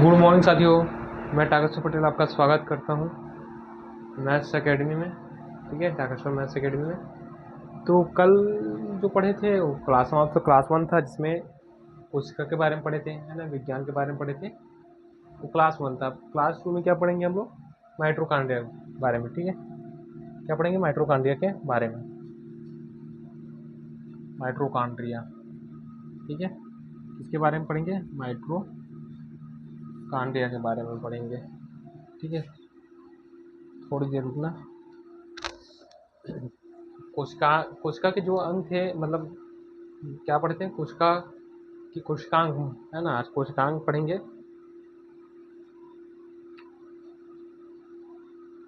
Good morning साथियों, मैं टाकेश्वर पटेल आपका स्वागत करता हूं मैथ्स एकेडमी में। ठीक है, टाकेश्वर मैथ्स एकेडमी में। तो कल जो पढ़े थे वो क्लास क्लास वन था, जिसमें कोशिका के बारे में पढ़े थे, है ना, विज्ञान के बारे में पढ़े थे। वो क्लास वन था। क्लास टू में क्या पढ़ेंगे हम लोग? माइटोकॉन्ड्रिया के बारे में। ठीक है, क्या पढ़ेंगे? माइटोकॉन्ड्रिया के बारे में। माइटोकॉन्ड्रिया, ठीक है, किसके बारे में पढ़ेंगे? माइटोकॉन्ड्रिया के बारे में पढ़ेंगे। ठीक है, थोड़ी देर रुकना। कोशिका के जो अंग थे, मतलब क्या पढ़ते हैं? कोशिका की कोशिकांग, है ना। आज कोशिकांग पढ़ेंगे।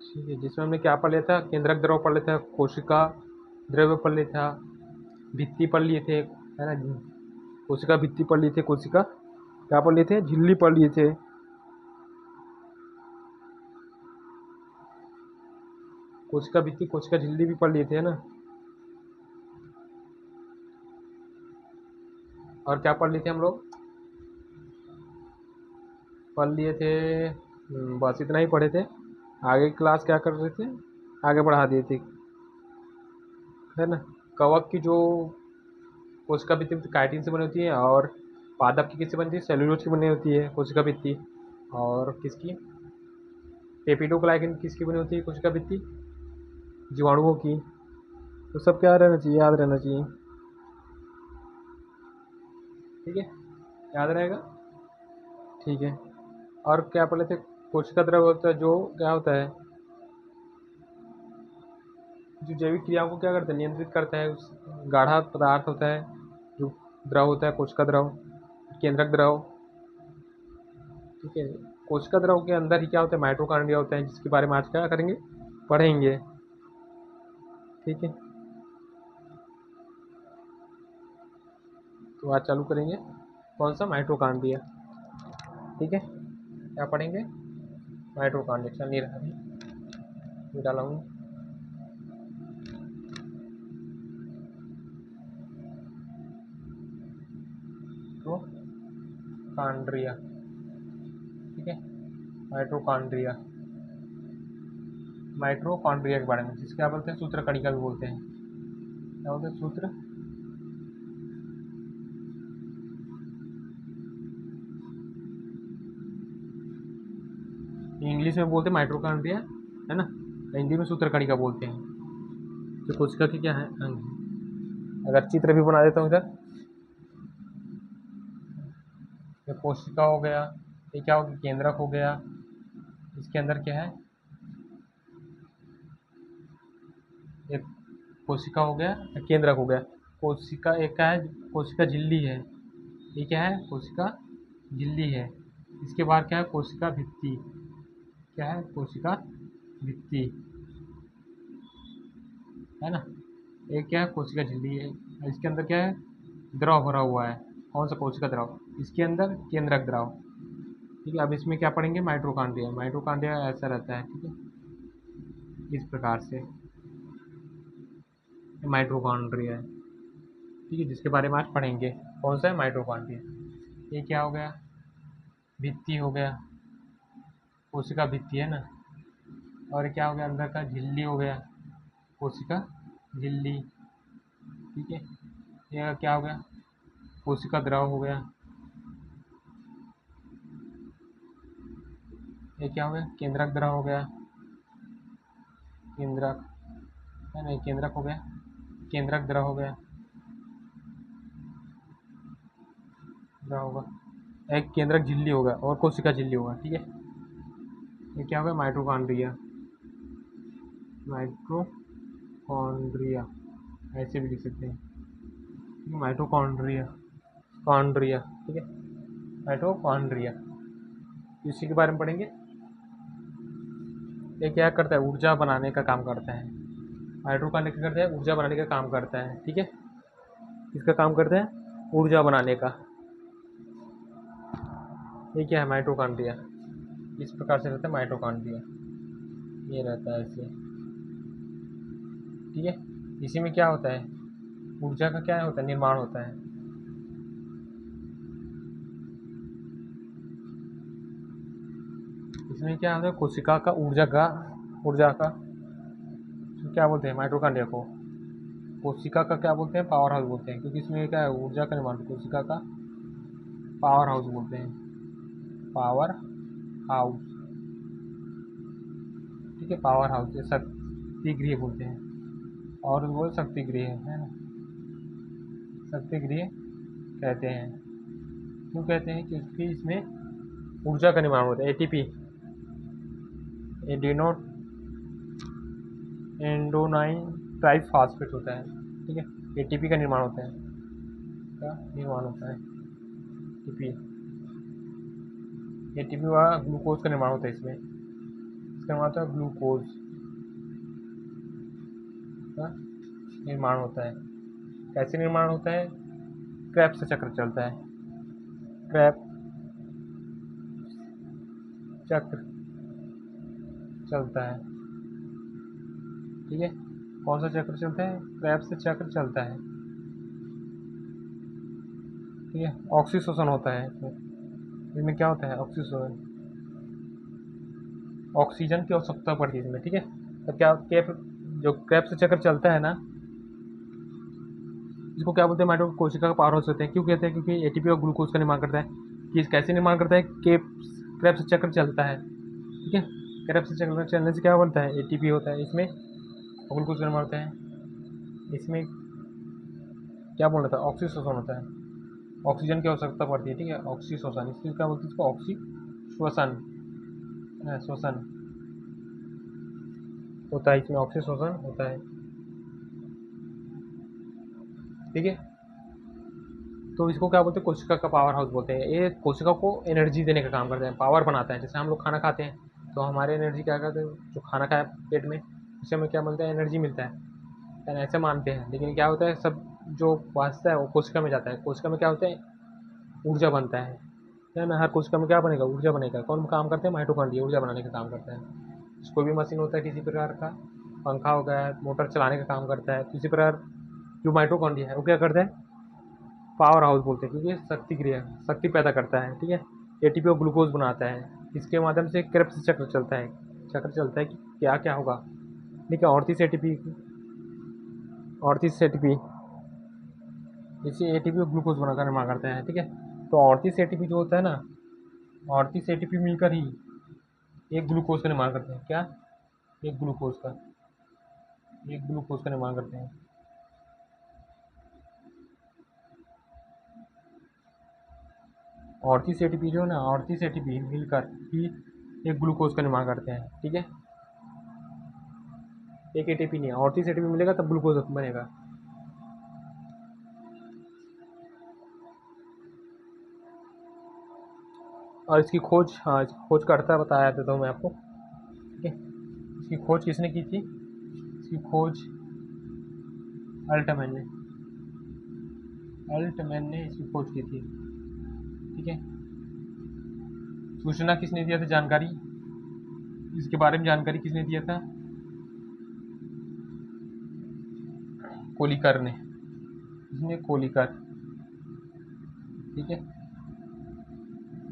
ठीक है, जिसमें हमने क्या पढ़ लिया था? केंद्रक द्रव पढ़ लिया था, कोशिका द्रव्य पढ़ लिया था, भित्ति पढ़ लिए थे, है ना। कोशिका भित्ति पढ़ लिए थे, कोशिका क्या पढ़ लिए थे? झिल्ली पढ़ लिए थे। कोशिका भित्ति, कोशिका झिल्ली भी पढ़ लिए थे, है ना। और क्या पढ़ लिए थे हम लोग? पढ़ लिए थे, बस इतना ही पढ़े थे। आगे क्लास क्या कर रहे थे? आगे बढ़ा दिए थे, है ना। कवक की जो कोशिका भित्ति काइटिन से बनी होती है, और पादप की किससे बनती है? सेल्यूलोज की बनी होती है कोशिका भित्ति। और किसकी? पेपिडोग्लाइकन किसकी बनी होती है कोशिका भित्ति? जीवाणुओं की। तो सब क्या रहना चाहिए? याद रहना चाहिए। ठीक है, याद रहेगा। ठीक है, और क्या पढ़े थे? कोशिका द्रव होता है जो क्या होता है? जो जैविक क्रियाओं को क्या करता है? नियंत्रित करता है। गाढ़ा पदार्थ होता है जो द्रव होता है, कोशिका द्रव, केंद्रक द्रव। ठीक है, कोशिका द्रव के अंदर ही क्या होता है? माइटोकॉन्ड्रिया होता है, जिसके बारे में आज क्या करेंगे? पढ़ेंगे। ठीक है, तो आज चालू करेंगे। कौन सा? माइटोकॉन्ड्रिया। ठीक है, क्या पढ़ेंगे? माइटोकॉन्ड्रिया। चल नहीं रहा अभी, डाला हूँ। माइटोकॉन्ड्रिया, ठीक है, माइटोकॉन्ड्रिया। माइटोकॉन्ड्रिया के बारे में, जिसके क्या बोलते हैं? सूत्र कणिका भी बोलते हैं। क्या बोलते हैं? सूत्र इंग्लिश में बोलते हैं माइटोकॉन्ड्रिया, है ना। हिंदी में सूत्र कणिका बोलते हैं। तो कोशिका के क्या है? अंग है। अगर चित्र भी बना देता हूँ इधर, ये कोशिका हो गया, ये क्या हो गया? केंद्रक हो गया। इसके अंदर क्या है? एक कोशिका हो गया, केंद्रक हो गया। कोशिका एक क्या है? कोशिका झिल्ली है। ये क्या है? कोशिका झिल्ली है। इसके बाद क्या है? कोशिका भित्ति। क्या है? कोशिका भित्ति, है ना। एक क्या है? कोशिका झिल्ली है। इसके अंदर क्या है? द्रव भरा हुआ है। कौन सा? कोशिका द्रव। इसके अंदर केंद्रक द्रव। ठीक है, अब इसमें क्या पढ़ेंगे? माइटोकॉन्ड्रिया। माइटोकॉन्ड्रिया ऐसा रहता है, ठीक है, इस प्रकार से माइटोकॉन्ड्रिया है। ठीक है, जिसके बारे में आज पढ़ेंगे। कौन सा है? माइटोकॉन्ड्रिया। ये क्या हो गया? भित्ति हो गया, कोशिका भित्ति, है ना। और क्या हो गया? अंदर का झिल्ली हो गया, कोशिका झिल्ली। ठीक है, ये क्या हो गया? कोशिका द्रव हो गया। ये क्या हो गया? केंद्रक द्रव हो गया। केंद्रक, है ना, केंद्रक हो गया, केंद्रक द्रव हो गया। द्रव होगा, एक केंद्रक झिल्ली होगा और कोशिका झिल्ली होगा। ठीक है, ये क्या होगा? माइटोकॉन्ड्रिया। माइटोकॉन्ड्रिया ऐसे भी लिख सकते हैं, माइटोकॉन्ड्रिया, कॉन्ड्रिया। ठीक है, माइटोकॉन्ड्रिया, इसी के बारे में पढ़ेंगे। ये क्या करता है? ऊर्जा बनाने का काम करता है। माइटोकॉन्ड्रिया क्या करता है? ऊर्जा बनाने का काम करता है। ठीक है, किसका काम करता है? ऊर्जा बनाने का। ये क्या है? माइटोकॉन्ड्रिया। इस प्रकार से रहता है माइटोकॉन्ड्रिया, ये रहता है ऐसे। ठीक है, इसी में क्या होता है? ऊर्जा का क्या होता है? निर्माण होता है। इसमें क्या होता है, कोशिका का ऊर्जा का तो क्या बोलते हैं, माइटोकॉन्ड्रिया को कोशिका का क्या बोलते हैं, पावर हाउस बोलते हैं, क्योंकि इसमें क्या है, ऊर्जा का निर्माण कोशिका का पावर हाउस बोलते हैं, पावर हाउस। ठीक है, पावर हाउस ये शक्ति गृह बोलते हैं, और वो शक्ति गृह है ना, शक्ति गृह कहते हैं। क्यों कहते हैं, क्योंकि इसमें ऊर्जा का निर्माण होता है, एटीपी, एडिनो एंडोनाइन ट्राइफॉस्फेट होता है। ठीक है, एटीपी का निर्माण होता है, एटीपी, एटीपी व ग्लूकोज का निर्माण होता है इसमें, इसका निर्माण होता है, ग्लूकोज का निर्माण होता है। कैसे निर्माण होता है, क्रेब्स चक्र चलता है, क्रेब्स चक्र चलता है। ठीक है, कौन सा चक्र चलता है, क्रेब्स चक्र चलता है। ठीक है, ऑक्सीशोषण होता है इसमें क्या होता है, ऑक्सीशोषण, ऑक्सीजन की आवश्यकता पड़ती है इसमें। ठीक है, तो क्या जो क्रेब्स चक्र चलता है ना, जिसको क्या बोलते हैं, माइटो कोशिका का पावर हाउस होते हैं। क्यों कहते हैं, क्योंकि एटीपी और ग्लूकोज का निर्माण करता है। कि कैसे निर्माण करता है, क्रेब्स चक्र चलता है। ठीक है, क्रेब्स चक्र चलने से क्या बनता है, एटीपी होता है इसमें, ग्लूकोज का निर्माण होता है इसमें, क्या बोल रहा था, ऑक्सीशोषण होता है, ऑक्सीजन की आवश्यकता पड़ती है। ठीक है, ऑक्सीशोषण, इसलिए क्या बोलते हैं इसको, ऑक्सीश्वसन, श्वसन होता है इसमें, ऑक्सीशोषण होता है। ठीक है, तो इसको क्या बोलते हैं, कोशिका का पावर हाउस बोलते हैं। ये कोशिका को एनर्जी देने का काम करता है, पावर बनाता है। जैसे हम लोग खाना खाते हैं तो हमारे एनर्जी क्या करते हैं, जो खाना खाया पेट में, उससे हमें क्या मिलता है, एनर्जी मिलता है, ऐसे मानते हैं। लेकिन क्या होता है, सब जो वास्ता है वो कोशिका में जाता है। कोशिका में क्या होता है, ऊर्जा बनता है ना। हर कोशिका में क्या बनेगा, ऊर्जा बनेगा। कौन काम करते हैं, माइटोकॉन्ड्रिया ऊर्जा बनाने का काम करता है। कोई भी मशीन होता है किसी प्रकार का, पंखा हो गया, मोटर चलाने का काम करता है, तो इसी प्रकार जो माइटोकॉन्ड्रिया है वो क्या करता है, पावर हाउस बोलते हैं, क्योंकि शक्ति क्रिया, शक्ति पैदा करता है। ठीक है, एटीपी और ग्लूकोज बनाता है। इसके माध्यम से क्रेब्स चक्र चलता है, कि क्या क्या होगा। ठीक है, 38 एटीपी इसी एटीपी और ग्लूकोज बनाकर निर्माण करते हैं। ठीक है, तो 38 एटीपी जो होता है ना, 38 एटीपी मिलकर ही एक ग्लूकोज का निर्माण करते हैं। क्या, एक ग्लूकोज का निर्माण करते हैं। 38 एटीपी जो है ना, 38 एटीपी मिलकर ही एक ग्लूकोज का निर्माण करते हैं। ठीक है, एक एटीपी नहीं है, 38 एटीपी मिलेगा तब ग्लूकोज बनेगा। और इसकी खोज, हाँ, इसकी खोज करता बताया देता हूँ मैं आपको। ठीक है, इसकी खोज किसने की थी, इसकी खोज अल्टमैन ने इसकी खोज की थी। ठीक है, सूचना किसने दिया था, जानकारी, इसके बारे में जानकारी किसने दिया था, कोलिकर ने, इसने कोलिकर। ठीक है,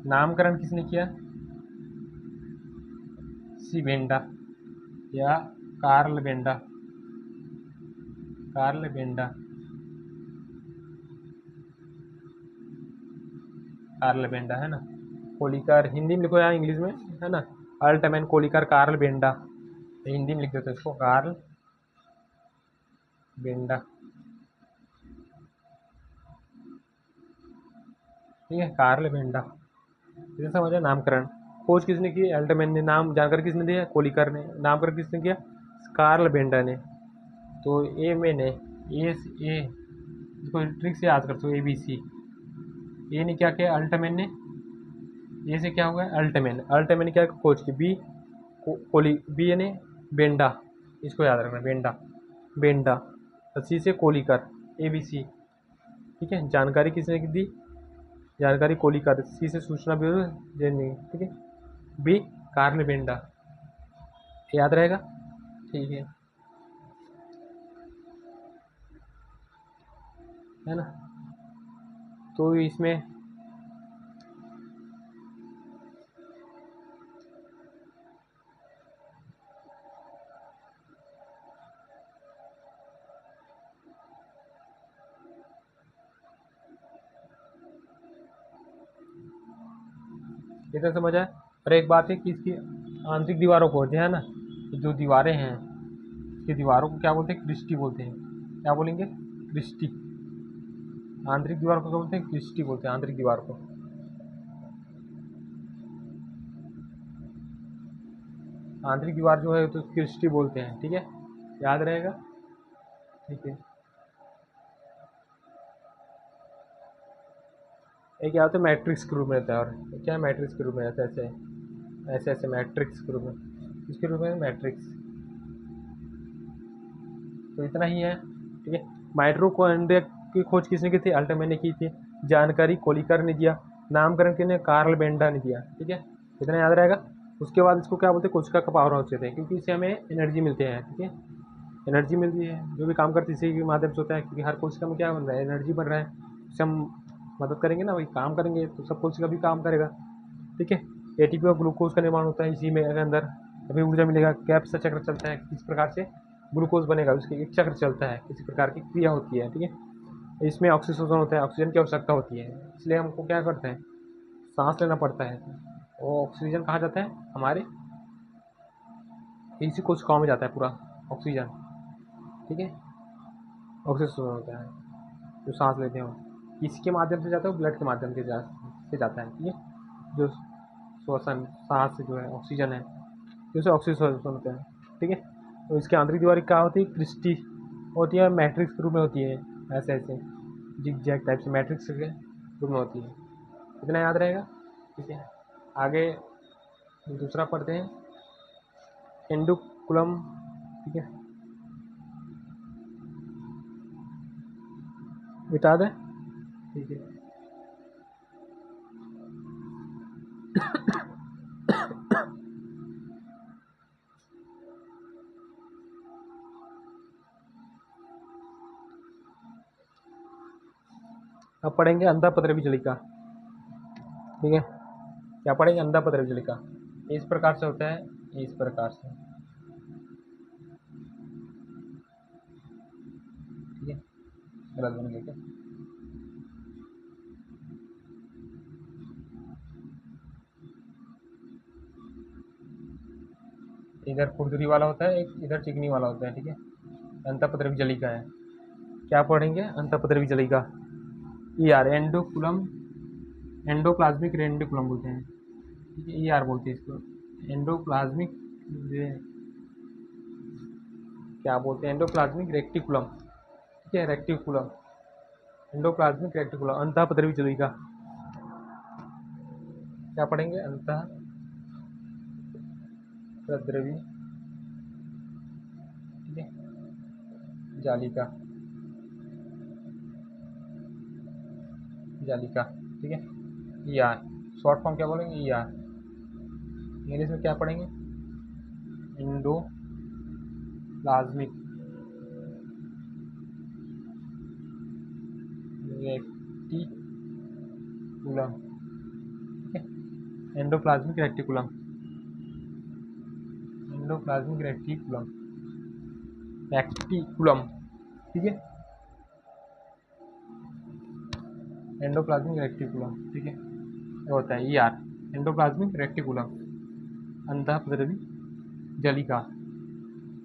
नामकरण किसने किया, सीबेंडा या कार्ल बेंडा, है ना। कोलिकर हिंदी में लिखो या इंग्लिश में, है ना, Altman, Kolliker, Karl Benda, Hindi में लिख देते इसको, कार्ल बेंडा। ठीक है, कार्ल बेंडा, इसे समझे। नामकरण, खोज किसने की, अल्टमैन ने। नाम जानकारी किसने दिया, कोलिकर ने। नामकरण किसने किया, कार्ल बेंडा ने। तो ए में ने, ए इसको ट्रिक से याद करते हो, ABC। ए ने क्या किया, अल्टमैन ने, ए से क्या हुआ, अल्टमैन ने क्या खोज की, बी ने बेंडा, इसको याद रखना, बेंडा। सी से कोलिकर, ABC। ठीक है, जानकारी किसने दी, जानकारी कोलिकर। सी से सूचना भी देनी। ठीक है, बी कार्ल बेंडा, याद रहेगा। ठीक है ना। तो इसमें इतना समझ आया। और एक बात है कि इसकी आंतरिक दीवारों को जो है ना, जो दीवारें हैं इसकी दीवारों को क्या बोलते हैं, क्रिस्टी बोलते हैं। क्या बोलेंगे, क्रिस्टी। आंतरिक दीवार को क्या बोलते हैं, क्रिस्टी बोलते हैं आंतरिक दीवार को। आंतरिक दीवार जो है तो क्रिस्टी बोलते हैं, ठीक है, याद रहेगा। ठीक है, एक क्या होता है मैट्रिक्स के रूप में रहता है, और क्या मैट्रिक्स के रूप में रहता है, ऐसे ऐसे ऐसे मैट्रिक्स के रूप में, इसके रूप में मैट्रिक्स। तो इतना ही है, ठीक है। माइटोकॉन्ड्रिया की खोज किसने की थी, अल्टमैन ने की थी। जानकारी कोलिकर ने दिया, नामकरण किसने, कार्ल बेंडा ने दिया, ठीक है, इतना याद रहेगा। उसके बाद इसको क्या बोलते हैं, कोशिका का पावर हाउस कहते हैं, क्योंकि इससे हमें एनर्जी मिलती है, ठीक है, एनर्जी मिलती है, जो भी काम करती है इसी के माध्यम से होता है, क्योंकि हर कोशिका में क्या बन रहा है, एनर्जी बन रहा है। इससे हम मदद करेंगे ना, वही काम करेंगे तो सब कोशिका भी काम करेगा, ठीक है। एटीपी और ग्लूकोज का निर्माण होता है इसी में अंदर, अभी ऊर्जा मिलेगा। कैप्स चक्र चलता है, किस प्रकार से ग्लूकोज बनेगा, उसके एक चक्र चलता है, किसी प्रकार की क्रिया होती है, ठीक है। इसमें ऑक्सीजन होता है, ऑक्सीजन की आवश्यकता होती है, इसलिए हमको क्या करते हैं, सांस लेना पड़ता है। वो ऑक्सीजन कहाँ जाता है, हमारे इसी कोशिकाओं में जाता है पूरा ऑक्सीजन, ठीक है। ऑक्सीजन होता है जो सांस लेते हो, किसके माध्यम से जाता है, ब्लड के माध्यम से जाता है, ठीक है। जो श्वसन सांस जो है ऑक्सीजन है, जिसे ऑक्सीजन होता है, ठीक है। तो इसकी आंतरिक दीवार क्या होती है, क्रिस्टी होती है, मैट्रिक्स के रूप में होती है, ऐसे ऐसे जिग जैग टाइप से मैट्रिक्स के रूप में होती है, इतना याद रहेगा, ठीक है। आगे दूसरा पढ़ते हैं, एंडोकुलम, ठीक है, मिटा दें, ठीक है। अब पढ़ेंगे अंधापद्रवी जलिका, ठीक है। क्या पढ़ेंगे, अंधापद्रवी जलिका इस प्रकार से होता है, इस प्रकार से, ठीक है, गलत बन गया क्या, इधर खुरदुरी वाला होता है, एक इधर चिकनी वाला होता है, ठीक है। अंतःपद्रवी जलिका है। क्या पढ़ेंगे, अंतःपद्रवी जलिका, ई आर एंडोकुलम, एंडोप्लाज्मिक रेटिकुलम बोलते हैं, ठीक है, ई आर बोलते हैं इसको, एंडोप्लाज्मिक क्या बोलते हैं, एंडोप्लाज्मिक रेटिकुलम, ठीक है, रेटिकुलम, एंडोप्लाज्मिक रेटिकुलम, अंतःपद्रवी जलिका। क्या पढ़ेंगे, अंतःपद्रवी, ठीक है, जालिका, जालिका, ठीक है, ई आर, शॉर्ट फॉर्म क्या बोलेंगे, ई आर। इंग्लिश में क्या पढ़ेंगे, एंडोप्लाज्मिक रेटिकुलम, ठीक है, endoplasmic reticulum, endoplasmic reticulum, reticulum, ठीक है, एंडोप्लाज्मिक रेटिकुलम, ठीक है, ये होता है ई आर, एंडोप्लाज्मिक रेटिकुलम, अंतःपद्रवी जलिका।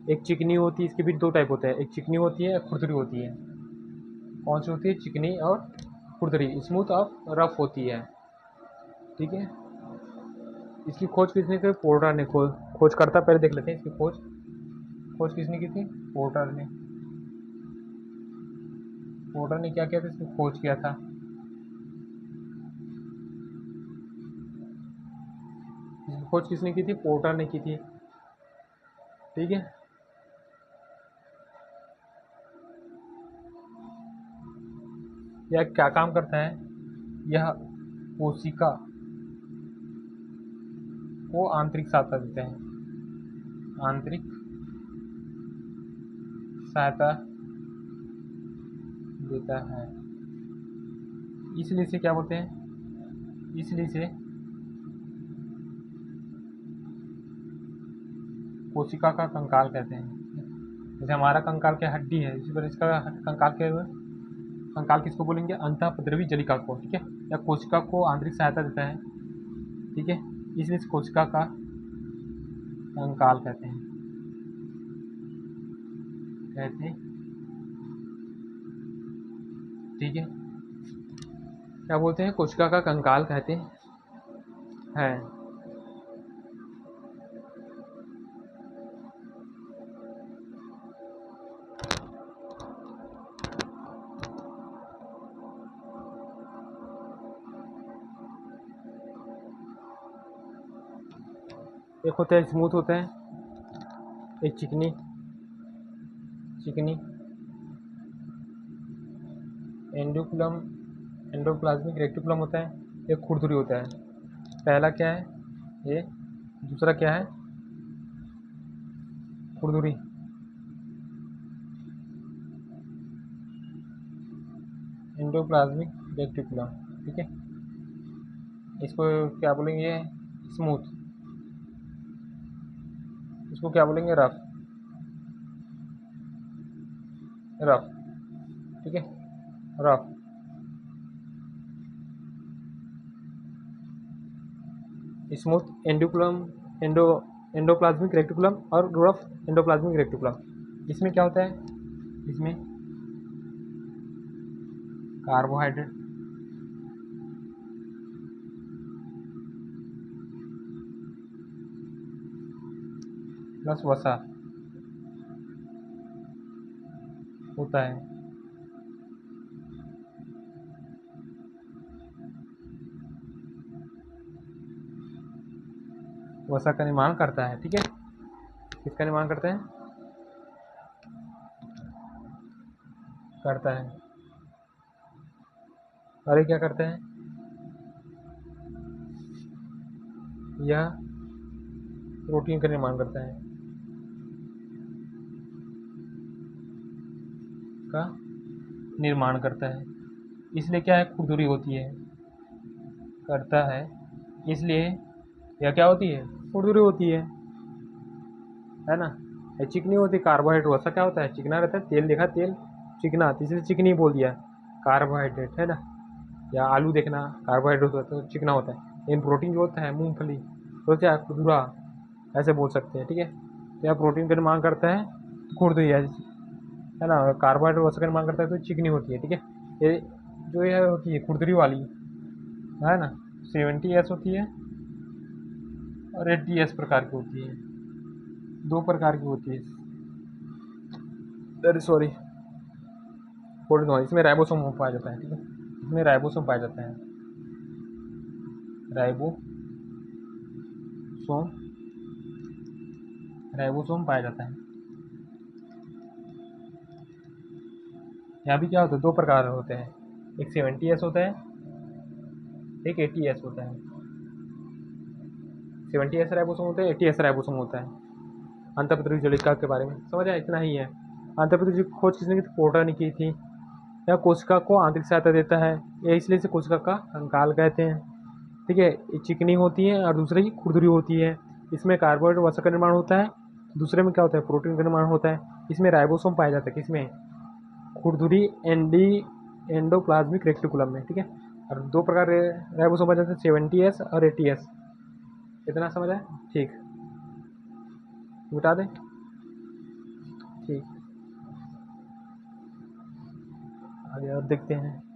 एक चिकनी होती है, इसके भी दो टाइप होते हैं, एक चिकनी होती है, एक खुरदरी होती है। कौन सी होती है, चिकनी और खुरदरी, स्मूथ और रफ होती है, ठीक है। इसकी खोज किसने की, पोर्टर ने खोज करता, पहले देख लेते हैं इसकी खोज किसने की थी, पोर्टर ने। पोर्टर ने क्या किया था, इसकी खोज किया था, इसकी खोज किसने की थी, पोर्टर ने की थी, ठीक है। यह क्या काम करता है, यह कोशिका को आंतरिक सहायता देते हैं, आंतरिक सहायता देता है, इसलिए से क्या बोलते हैं, इसलिए से कोशिका का कंकाल कहते हैं। जैसे हमारा कंकाल क्या हड्डी है, इसी पर इसका कंकाल क्या है, कंकाल किसको बोलेंगे, अंतःपद्रवी जलिका को, ठीक है, या कोशिका को आंतरिक सहायता देता है, ठीक है, इसलिए इस कोशिका का कंकाल कहते हैं, ठीक है। क्या बोलते हैं? कोशिका का कंकाल कहते हैं। एक होता है स्मूथ होता है, एक चिकनी एंडोकुलम, एंडोप्लाज्मिक रेक्टिकुलम होता है, एक खुरदुरी होता है। पहला क्या है? ये। दूसरा क्या है? खुरदुरी। एंडोप्लाज्मिक रेक्टिकुलम, ठीक है। इसको क्या बोलेंगे? स्मूथ। इसको क्या बोलेंगे? रफ। ठीक है, रफ। स्मूथ एंडोकुलम, एंडोप्लाज्मिक रेक्टिकुलम और रफ एंडोप्लाज्मिक रेक्टिकुलम। इसमें क्या होता है? इसमें कार्बोहाइड्रेट प्लस वसा होता है। वसा का निर्माण करता है, ठीक है। किसका निर्माण करता है? करता है। और ये क्या करता है? यह प्रोटीन का निर्माण करता है, का निर्माण करता है। इसलिए क्या है? खुरदुरी होती है, करता है, इसलिए यह क्या होती है? खुरदुरी होती है ना। ये चिकनी होती है, कार्बोहाइड्रेट। वसा क्या होता है? चिकना रहता है। तेल देखा, तेल चिकना, इसलिए चिकनी बोल दिया। कार्बोहाइड्रेट है ना, या आलू देखना कार्बोहाइड्रेट होता है तो चिकना होता है। लेकिन प्रोटीन जो होता है मूंगफली तो क्या है? खुरदुरा, ऐसे बोल सकते हैं, ठीक है। तो यह प्रोटीन का निर्माण करता है, खुरदुरी है ना। कार्बोहाइड्रेट वसा का निर्माण करता है तो चिकनी होती है, ठीक है। ये जो यह होती है खुरदुरी वाली, है ना, 70S होती है और 80S प्रकार की होती है। दो प्रकार की होती है, अरे सॉरी, इसमें राइबोसोम पाया जाता है, ठीक है। इसमें राइबोसोम पाया जाता है, राइबोसोम पाया जाता है। यहाँ भी क्या होता है? दो प्रकार होते हैं, एक 70S होता है, एक 80S होता है। 70S राइबोसोम होता है, 80S राइबोसोम होता है। अंतःपत्रीय जलिका के बारे में समझ आया? इतना ही है। अंतःपत्रीय की खोज किसने की थी? पोर्टर ने की थी। यह कोशिका को आंतरिक सहायता देता है, यह इसलिए इसे कोशिका का कंकाल कहते हैं, ठीक है। ये चिकनी होती है और दूसरे की खुरदुरी होती है। इसमें कार्बोहाइड्रेट वसा का निर्माण होता है, दूसरे में क्या होता है? प्रोटीन का निर्माण होता है। इसमें राइबोसोम पाया जाता है, किसमें? खुरदुरी एंडोप्लाज्मिक रेक्टिकुलम में, ठीक है। और दो प्रकार राइबोसोम पाए जाते हैं, 70S और 80S। इतना समझ आया? ठीक, मिटा दें, ठीक। आगे और देखते हैं।